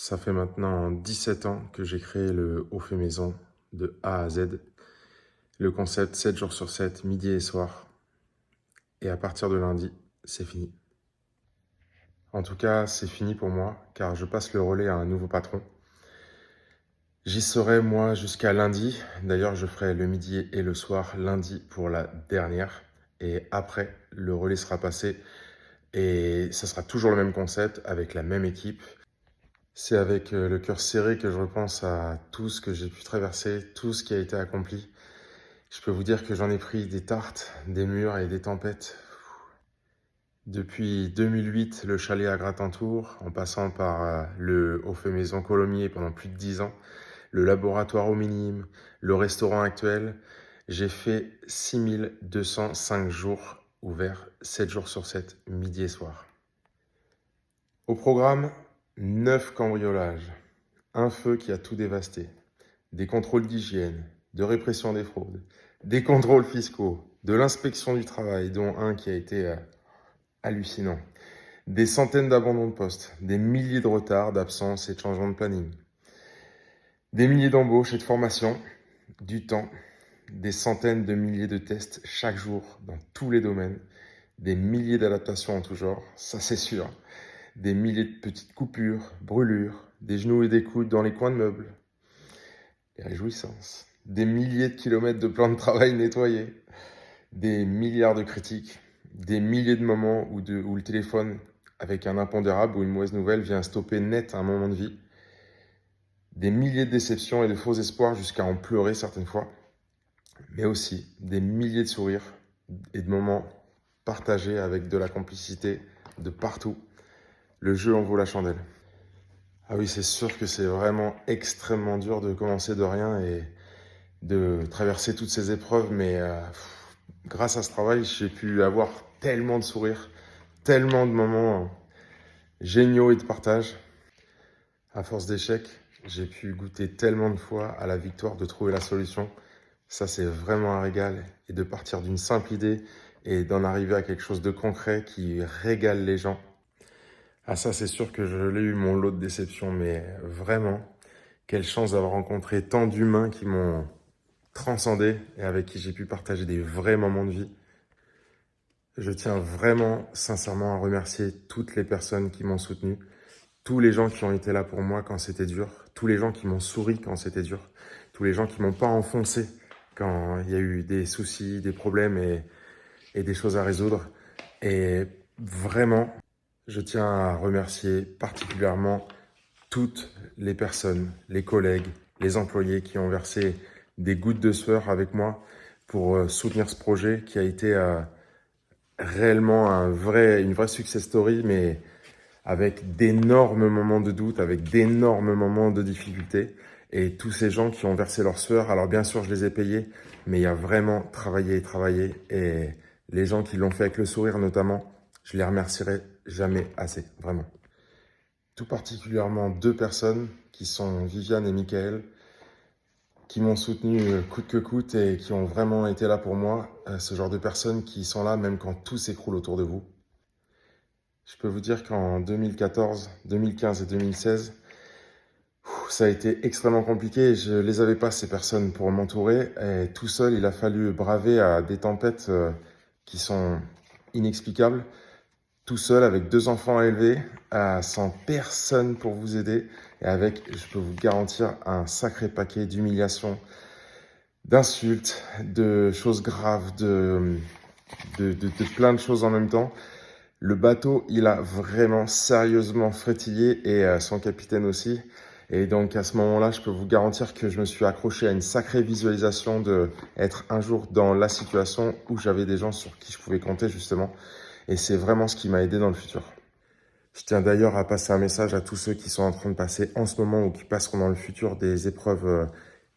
Ça fait maintenant 17 ans que j'ai créé le Haut Fait Maison de A à Z. Le concept 7 jours sur 7, midi et soir. Et à partir de lundi, c'est fini. En tout cas, c'est fini pour moi, car je passe le relais à un nouveau patron. J'y serai, moi, jusqu'à lundi. D'ailleurs, je ferai le midi et le soir lundi pour la dernière. Et après, le relais sera passé. Et ça sera toujours le même concept, avec la même équipe. C'est avec le cœur serré que je repense à tout ce que j'ai pu traverser, tout ce qui a été accompli. Je peux vous dire que j'en ai pris des tartes, des murs et des tempêtes. Depuis 2008, le chalet à Gratentour, en passant par le Haut Fait Maison Colomiers pendant plus de 10 ans, le laboratoire au minimum, le restaurant actuel, j'ai fait 6205 jours ouverts, 7 jours sur 7, midi et soir. Au programme, 9 cambriolages, un feu qui a tout dévasté, des contrôles d'hygiène, de répression des fraudes, des contrôles fiscaux, de l'inspection du travail, dont un qui a été hallucinant, des centaines d'abandons de poste, des milliers de retards, d'absences et de changements de planning, des milliers d'embauches et de formations, du temps, des centaines de milliers de tests chaque jour dans tous les domaines, des milliers d'adaptations en tout genre, ça c'est sûr, des milliers de petites coupures, brûlures, des genoux et des coudes dans les coins de meubles, les réjouissances, des milliers de kilomètres de plans de travail nettoyés, des milliards de critiques, des milliers de moments où le téléphone, avec un impondérable ou une mauvaise nouvelle, vient stopper net un moment de vie, des milliers de déceptions et de faux espoirs jusqu'à en pleurer certaines fois, mais aussi des milliers de sourires et de moments partagés avec de la complicité de partout. Le jeu en vaut la chandelle. Ah oui, c'est sûr que c'est vraiment extrêmement dur de commencer de rien et de traverser toutes ces épreuves, mais grâce à ce travail, j'ai pu avoir tellement de sourires, tellement de moments géniaux et de partage. À force d'échecs, j'ai pu goûter tellement de fois à la victoire de trouver la solution. Ça, c'est vraiment un régal. Et de partir d'une simple idée et d'en arriver à quelque chose de concret qui régale les gens. Ah ça, c'est sûr que je l'ai eu mon lot de déceptions, mais vraiment, quelle chance d'avoir rencontré tant d'humains qui m'ont transcendé et avec qui j'ai pu partager des vrais moments de vie. Je tiens vraiment, sincèrement, à remercier toutes les personnes qui m'ont soutenu, tous les gens qui ont été là pour moi quand c'était dur, tous les gens qui m'ont souri quand c'était dur, tous les gens qui m'ont pas enfoncé quand il y a eu des soucis, des problèmes et des choses à résoudre. Et vraiment, je tiens à remercier particulièrement toutes les personnes, les collègues, les employés qui ont versé des gouttes de sueur avec moi pour soutenir ce projet qui a été réellement une vraie success story, mais avec d'énormes moments de doute, avec d'énormes moments de difficulté. Et tous ces gens qui ont versé leur sueur, alors bien sûr je les ai payés, mais il y a vraiment travaillé et travaillé. Et les gens qui l'ont fait avec le sourire notamment, je les remercierai jamais assez, vraiment. Tout particulièrement deux personnes qui sont Viviane et Michael, qui m'ont soutenu coûte que coûte et qui ont vraiment été là pour moi. Ce genre de personnes qui sont là même quand tout s'écroule autour de vous. Je peux vous dire qu'en 2014, 2015 et 2016, ça a été extrêmement compliqué. Je ne les avais pas, ces personnes, pour m'entourer. Et tout seul, il a fallu braver à des tempêtes qui sont inexplicables. Tout seul, avec deux enfants à élever, sans personne pour vous aider. Et avec, je peux vous garantir, un sacré paquet d'humiliations, d'insultes, de choses graves, de plein de choses en même temps. Le bateau, il a vraiment sérieusement frétillé et son capitaine aussi. Et donc à ce moment-là, je peux vous garantir que je me suis accroché à une sacrée visualisation de être un jour dans la situation où j'avais des gens sur qui je pouvais compter justement. Et c'est vraiment ce qui m'a aidé dans le futur. Je tiens d'ailleurs à passer un message à tous ceux qui sont en train de passer en ce moment ou qui passeront dans le futur des épreuves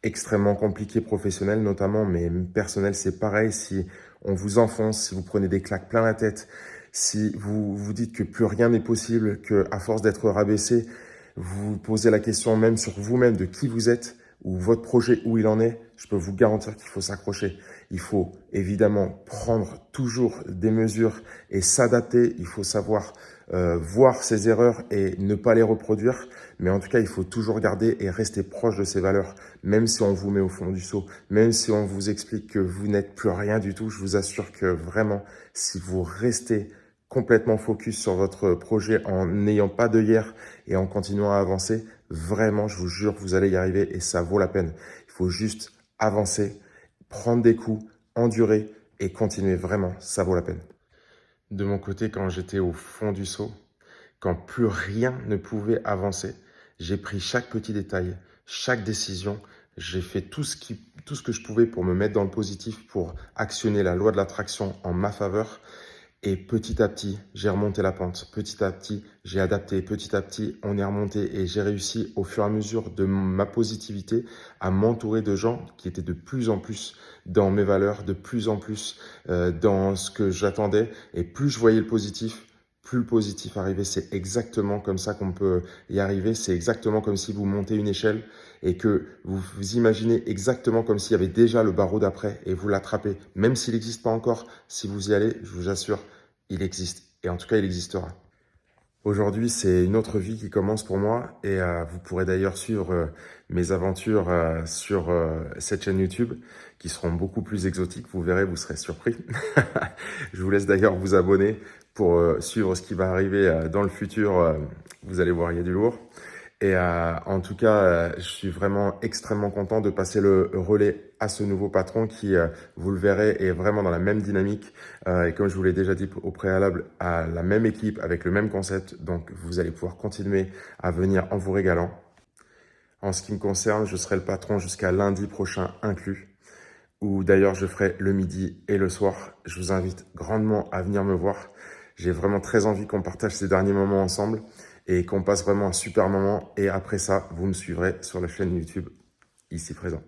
extrêmement compliquées professionnelles notamment, mais personnelles, c'est pareil. Si on vous enfonce, si vous prenez des claques plein la tête, si vous vous dites que plus rien n'est possible, que à force d'être rabaissé, vous posez la question même sur vous-même de qui vous êtes ou votre projet où il en est, je peux vous garantir qu'il faut s'accrocher. Il faut évidemment prendre toujours des mesures et s'adapter. Il faut savoir voir ses erreurs et ne pas les reproduire. Mais en tout cas, il faut toujours garder et rester proche de ses valeurs, même si on vous met au fond du seau, même si on vous explique que vous n'êtes plus rien du tout. Je vous assure que vraiment, si vous restez complètement focus sur votre projet en n'ayant pas d'œillères et en continuant à avancer, vraiment, je vous jure, vous allez y arriver et ça vaut la peine. Il faut juste avancer, prendre des coups, endurer et continuer. Vraiment, ça vaut la peine. De mon côté, quand j'étais au fond du seau, quand plus rien ne pouvait avancer, j'ai pris chaque petit détail, chaque décision. J'ai fait tout ce que je pouvais pour me mettre dans le positif, pour actionner la loi de l'attraction en ma faveur. Et petit à petit, j'ai remonté la pente. Petit à petit, j'ai adapté. Petit à petit, on est remonté et j'ai réussi au fur et à mesure de ma positivité à m'entourer de gens qui étaient de plus en plus dans mes valeurs, de plus en plus dans ce que j'attendais. Et plus je voyais le positif, plus le positif arrivait. C'est exactement comme ça qu'on peut y arriver. C'est exactement comme si vous montez une échelle et que vous vous imaginez exactement comme s'il y avait déjà le barreau d'après et vous l'attrapez. Même s'il n'existe pas encore, si vous y allez, je vous assure, il existe. Et en tout cas, il existera. Aujourd'hui, c'est une autre vie qui commence pour moi et vous pourrez d'ailleurs suivre mes aventures sur cette chaîne YouTube qui seront beaucoup plus exotiques. Vous verrez, vous serez surpris. Je vous laisse d'ailleurs vous abonner pour suivre ce qui va arriver dans le futur. Vous allez voir, il y a du lourd. Et en tout cas, je suis vraiment extrêmement content de passer le relais à ce nouveau patron qui, vous le verrez, est vraiment dans la même dynamique. Et comme je vous l'ai déjà dit au préalable, à la même équipe, avec le même concept. Donc, vous allez pouvoir continuer à venir en vous régalant. En ce qui me concerne, je serai le patron jusqu'à lundi prochain inclus, où d'ailleurs je ferai le midi et le soir. Je vous invite grandement à venir me voir. J'ai vraiment très envie qu'on partage ces derniers moments ensemble et qu'on passe vraiment un super moment. Et après ça, vous me suivrez sur la chaîne YouTube ici présent.